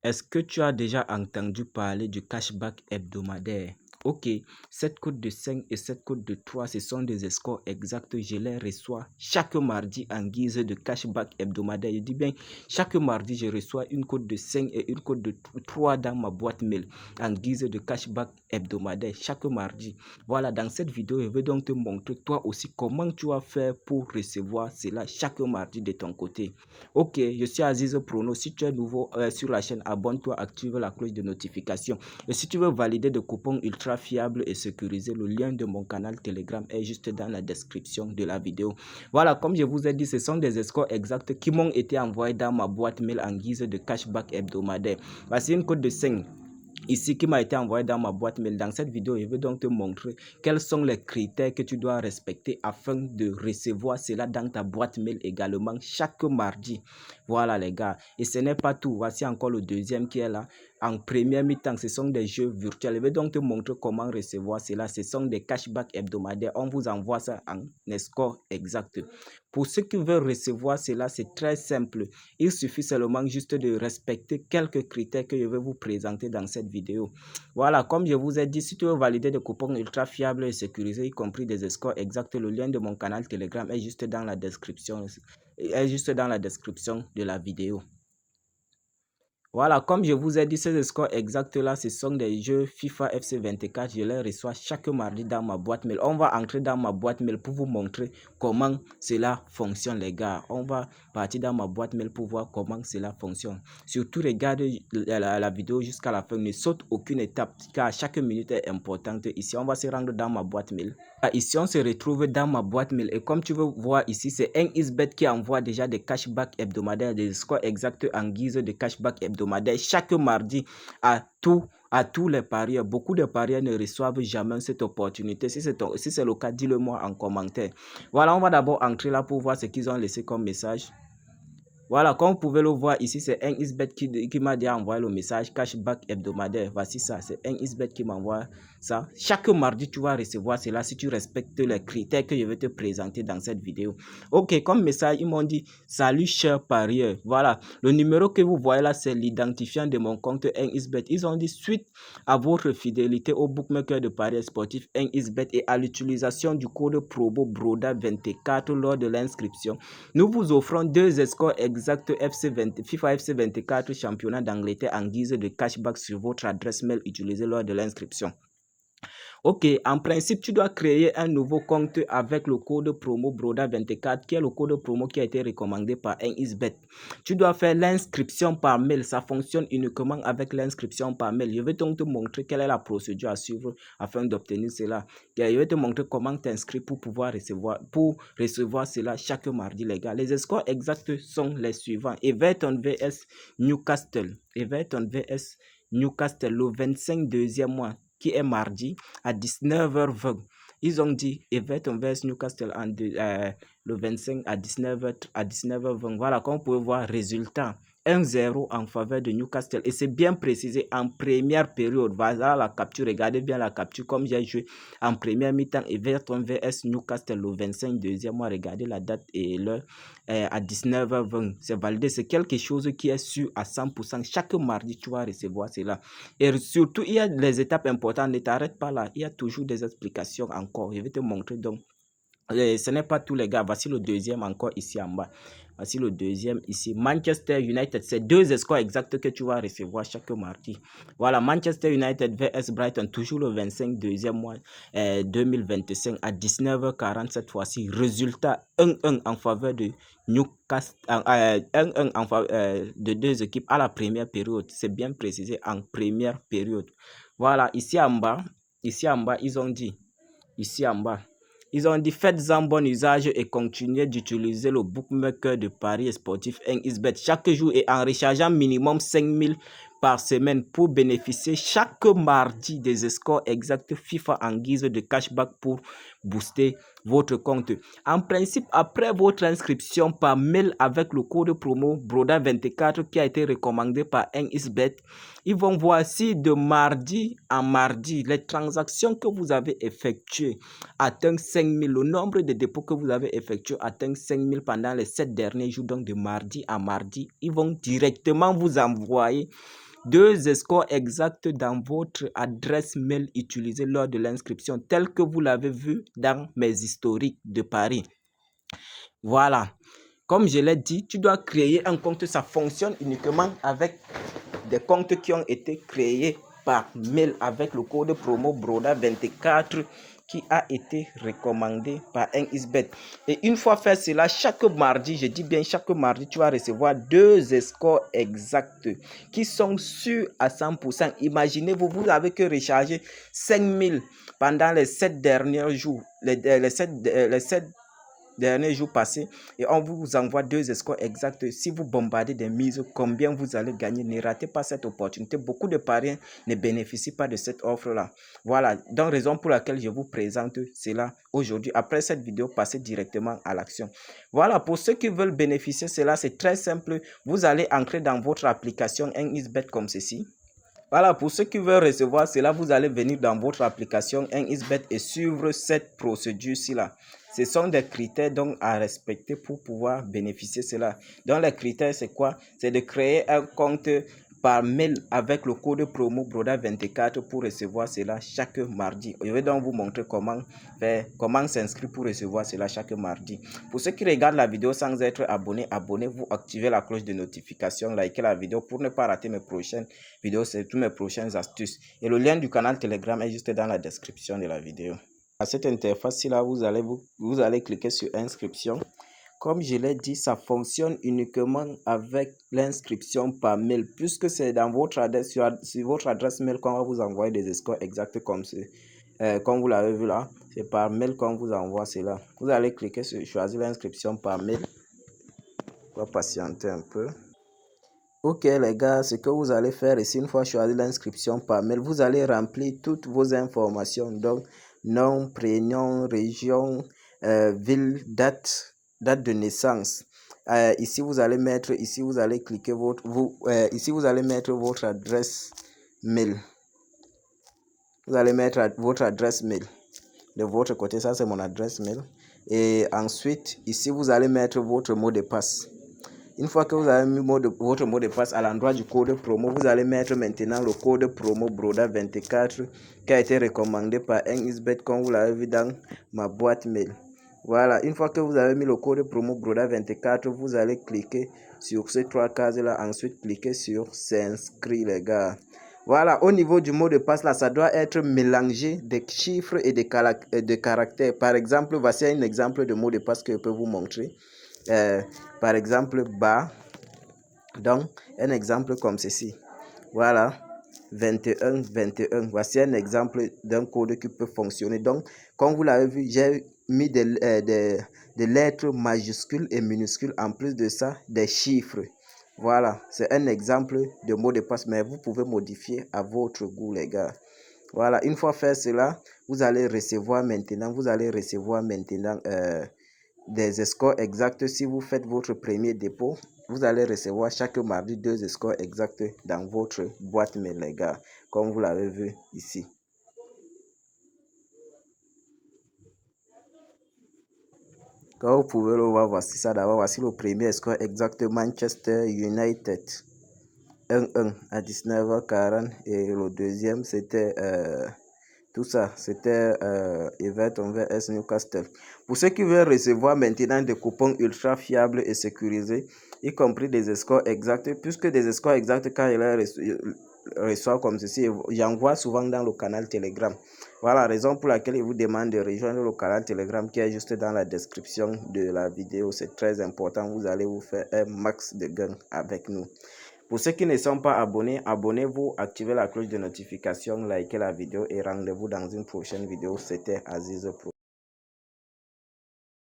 Est-ce que tu as déjà entendu parler du cashback hebdomadaire? Ok, cette cote de 5 et cette cote de 3, ce sont des scores exacts. Je les reçois chaque mardi en guise de cashback hebdomadaire. Je dis bien, chaque mardi, je reçois une cote de 5 et une cote de 3 dans ma boîte mail en guise de cashback hebdomadaire chaque mardi. Voilà, dans cette vidéo, je vais donc te montrer toi aussi comment tu vas faire pour recevoir cela chaque mardi de ton côté. Ok, je suis Aziz Prono. Si tu es nouveau sur la chaîne, abonne-toi, active la cloche de notification. Et si tu veux valider des coupons ultra fiables et sécurisés, le lien de mon canal Telegram est juste dans la description de la vidéo. Voilà, comme je vous ai dit, ce sont des scores exacts qui m'ont été envoyés dans ma boîte mail en guise de cashback hebdomadaire. Voici une code de 5 ici qui m'a été envoyé dans ma boîte mail. Dans cette vidéo, je vais donc te montrer quels sont les critères que tu dois respecter afin de recevoir cela dans ta boîte mail également chaque mardi. Voilà les gars. Et ce n'est pas tout. Voici encore le deuxième qui est là. En première mi-temps, ce sont des jeux virtuels. Je vais donc te montrer comment recevoir cela. Ce sont des cashbacks hebdomadaires. On vous envoie ça en score exact. Pour ceux qui veulent recevoir cela, c'est très simple. Il suffit seulement juste de respecter quelques critères que je vais vous présenter dans cette vidéo. Voilà, comme je vous ai dit, si tu veux valider des coupons ultra fiables et sécurisés, y compris des scores exacts, le lien de mon canal Telegram est juste dans la description. Est juste dans la description de la vidéo. Voilà, comme je vous ai dit, ces scores exacts là, ce sont des jeux FIFA FC 24. Je les reçois chaque mardi dans ma boîte mail. On va entrer dans ma boîte mail pour vous montrer comment cela fonctionne, les gars. On va partir dans ma boîte mail pour voir comment cela fonctionne. Surtout, regardez la vidéo jusqu'à la fin. Ne saute aucune étape car chaque minute est importante. Ici, on va se rendre dans ma boîte mail. Ici, on se retrouve dans ma boîte mail. Et comme tu veux voir ici, c'est 1xBet qui envoie déjà des cashbacks hebdomadaires, des scores exacts en guise de cashback hebdomadaire chaque mardi à tous les parieurs. Beaucoup de parieurs ne reçoivent jamais cette opportunité. Si c'est le cas, dis-le moi en commentaire. Voilà, on va d'abord entrer là pour voir ce qu'ils ont laissé comme message. Voilà, comme vous pouvez le voir ici, c'est 1xBet qui m'a déjà envoyé le message cashback hebdomadaire. Voici ça, c'est 1xBet qui m'envoie ça. Chaque mardi, tu vas recevoir cela si tu respectes les critères que je vais te présenter dans cette vidéo. Ok, comme message, ils m'ont dit « Salut cher parieur ». Voilà, le numéro que vous voyez là, c'est l'identifiant de mon compte 1xBet. Ils ont dit « Suite à votre fidélité au bookmaker de paris sportif 1xBet et à l'utilisation du code promo BRODA24 lors de l'inscription, nous vous offrons deux scores exacts FIFA FC 24 championnat d'Angleterre en guise de cashback sur votre adresse mail utilisée lors de l'inscription. Ok, en principe, tu dois créer un nouveau compte avec le code promo BRODA24 qui est le code promo qui a été recommandé par 1xBet. Tu dois faire l'inscription par mail. Ça fonctionne uniquement avec l'inscription par mail. Je vais donc te montrer quelle est la procédure à suivre afin d'obtenir cela. Je vais te montrer comment t'inscrire pour pouvoir recevoir cela chaque mardi, les gars. Les scores exacts sont les suivants. Everton vs Newcastle. Everton vs Newcastle le 25 deuxième mois, qui est mardi à 19h20. Ils ont dit Everton vs Newcastle le 25 à 19h20. Voilà, comme vous pouvez voir, résultat 1-0 en faveur de Newcastle. Et c'est bien précisé en première période. Voilà la capture, regardez bien la capture comme j'ai joué en première mi-temps. Everton vs Newcastle le 25 deuxième mois. Regardez la date et l'heure à 19h20. C'est validé, c'est quelque chose qui est sûr à 100%. Chaque mardi, tu vas recevoir cela. Et surtout, il y a les étapes importantes. Ne t'arrête pas là. Il y a toujours des explications encore. Je vais te montrer donc. Ce n'est pas tous les gars. Voici le deuxième encore ici en bas. Voici le deuxième ici. Manchester United. C'est deux scores exacts que tu vas recevoir chaque mardi. Voilà, Manchester United vs Brighton. Toujours le 25 deuxième mois 2025 à 19h40 cette fois-ci. Résultat 1-1 en faveur de Newcastle. 1-1 en faveur de deux équipes à la première période. C'est bien précisé en première période. Voilà, ici en bas, ils ont dit. Ici en bas. Ils ont dit faites-en bon usage et continuez d'utiliser le bookmaker de paris sportif 1xBet chaque jour et en rechargeant minimum 5000 par semaine pour bénéficier chaque mardi des scores exacts FIFA en guise de cashback pour booster votre compte. En principe, après votre inscription par mail avec le code promo BRODA24 qui a été recommandé par 1xBet, ils vont voir si de mardi en mardi, les transactions que vous avez effectuées atteignent 5000. Le nombre de dépôts que vous avez effectués atteint 5000 pendant les 7 derniers jours, donc de mardi à mardi. Ils vont directement vous envoyer 2 scores exacts dans votre adresse mail utilisée lors de l'inscription, tel que vous l'avez vu dans mes historiques de Paris. Voilà. Comme je l'ai dit, tu dois créer un compte. Ça fonctionne uniquement avec des comptes qui ont été créés par mail avec le code promo BRODA24 qui a été recommandé par NXBet. Et une fois fait cela, chaque mardi, je dis bien chaque mardi, tu vas recevoir 2 scores exacts qui sont sûrs à 100%. Imaginez-vous, vous n'avez que rechargé 5000 pendant les 7 derniers jours, les 7 derniers jours passés, et on vous envoie 2 scores exacts. Si vous bombardez des mises, combien vous allez gagner? Ne ratez pas cette opportunité. Beaucoup de parieurs ne bénéficient pas de cette offre-là. Voilà, donc raison pour laquelle je vous présente cela aujourd'hui. Après cette vidéo, passez directement à l'action. Voilà, pour ceux qui veulent bénéficier de cela, c'est très simple. Vous allez entrer dans votre application NXBet comme ceci. Voilà, pour ceux qui veulent recevoir cela, vous allez venir dans votre application NXBet et suivre cette procédure-ci là. Ce sont des critères donc à respecter pour pouvoir bénéficier de cela. Donc les critères, c'est quoi? C'est de créer un compte par mail avec le code promo BRODA24 pour recevoir cela chaque mardi. Je vais donc vous montrer comment s'inscrire pour recevoir cela chaque mardi. Pour ceux qui regardent la vidéo sans être abonnés, abonnez-vous, activez la cloche de notification, likez la vidéo pour ne pas rater mes prochaines vidéos, c'est toutes mes prochaines astuces. Et le lien du canal Telegram est juste dans la description de la vidéo. À cette interface là, vous allez cliquer sur inscription. Comme je l'ai dit, ça fonctionne uniquement avec l'inscription par mail, puisque c'est dans votre adresse, sur votre adresse mail qu'on va vous envoyer des scores exacts comme vous l'avez vu là. C'est par mail qu'on vous envoie cela. Vous allez cliquer sur choisir l'inscription par mail. On va patienter un peu. Ok les gars, ce que vous allez faire ici, une fois choisi l'inscription par mail, vous allez remplir toutes vos informations, donc nom, prénom, région, ville, date de naissance. Ici vous allez mettre, ici vous allez cliquer ici vous allez mettre votre adresse mail. Vous allez mettre votre adresse mail de votre côté, ça c'est mon adresse mail. Et ensuite ici vous allez mettre votre mot de passe. Une fois que vous avez mis votre mot de passe à l'endroit du code promo, vous allez mettre maintenant le code promo BRODA24 qui a été recommandé par NXBet comme vous l'avez vu dans ma boîte mail. Voilà, une fois que vous avez mis le code promo BRODA24, vous allez cliquer sur ces 3 cases-là, ensuite cliquer sur s'inscrire les gars. Voilà, au niveau du mot de passe là, ça doit être mélangé des chiffres et des caractères. Par exemple, voici un exemple de mot de passe que je peux vous montrer. Par exemple, bas, donc un exemple comme ceci. Voilà, 21, 21. Voici un exemple d'un code qui peut fonctionner. Donc, comme vous l'avez vu, j'ai mis des lettres majuscules et minuscules. En plus de ça, des chiffres. Voilà, c'est un exemple de mot de passe, mais vous pouvez modifier à votre goût, les gars. Voilà, une fois fait cela, vous allez recevoir maintenant, des scores exacts. Si vous faites votre premier dépôt, vous allez recevoir chaque mardi 2 scores exacts dans votre boîte mail, les gars, comme vous l'avez vu ici. Comme vous pouvez le voir, voici ça d'abord. Voici le premier score exact, Manchester United 1-1 à 19h40, et le deuxième c'était tout ça, c'était Everton vs Newcastle. Pour ceux qui veulent recevoir maintenant des coupons ultra fiables et sécurisés, y compris des scores exacts, puisque des scores exacts, quand il reçoit comme ceci, j'envoie souvent dans le canal Telegram. Voilà la raison pour laquelle il vous demande de rejoindre le canal Telegram qui est juste dans la description de la vidéo. C'est très important, vous allez vous faire un max de gains avec nous. Pour ceux qui ne sont pas abonnés, abonnez-vous, activez la cloche de notification, likez la vidéo et rendez-vous dans une prochaine vidéo. C'était Aziz Pro.